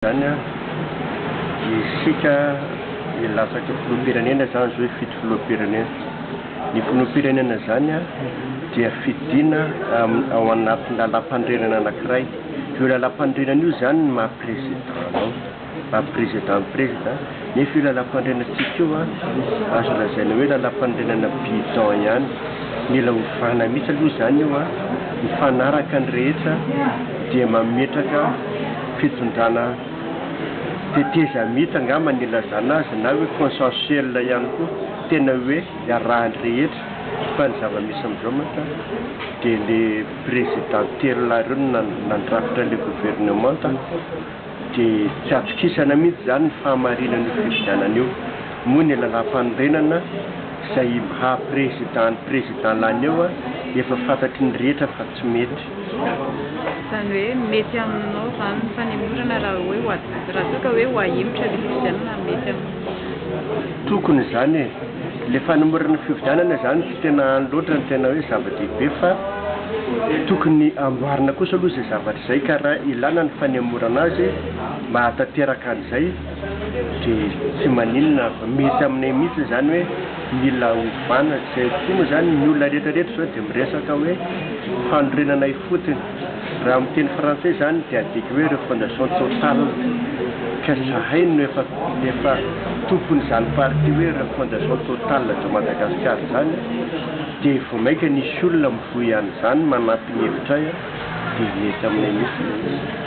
Zany isika ilatsaka filoham-pirenena zany zao hoe fito filoham-pirenena. Ny filoham-pirenena zany dia fidina ao anaty lalam-pandrenana anankiray. Io lalam-pandrenana io zany ny maha-président. Nefa io lalam-pandrenantsika io azo lazaina hoe lalam-pandrenana bidon ihany. Mila ovana mihitsy aloha zany io mifanaraka ny rehetra dia mametraka fitondrana teteza mihitsy angamba ny ilazana azy na hoe consensuel ihany koa tena hoe iarahany rehetra fa ny zava-misy amin'izao mantsy dia le président telo reo nandrafitra le gouvernement dia tsy atokisana mihitsy zany ny fahamarinana io fifidianana io. Moa ny lalam-pandrenana izay président lany eo efa fantatry ny rehetra fa tsy mety. Zany hoe mety aminao zany ny fanemorana raha toka hoe ho ahimotra ny fifidianana mety aminao. Tokony zany le fanemorana fifidianana zany tsy tena loatra ny tena hoe zava-dehibe fa tokony amboarina kosa aloha izay zavatra izay ka raha ilana ny fanemorana azy mba hatateraka an'izay dia tsy maninona mety aminay mihitsy zany hoe mila ovana izay koa moa zany ny olona rehetrarehetra zao dia miresaka hoe fanorenana ifotony. Raha amin'ny teny français zany dia adika hoe refondation totale ka zahay no efa tompon'izany parti hoe refondation totale de Madagascar zany dia vao maika nisy olona mivoy an'izany manampy ny hevitra dia mety aminay mihitsy.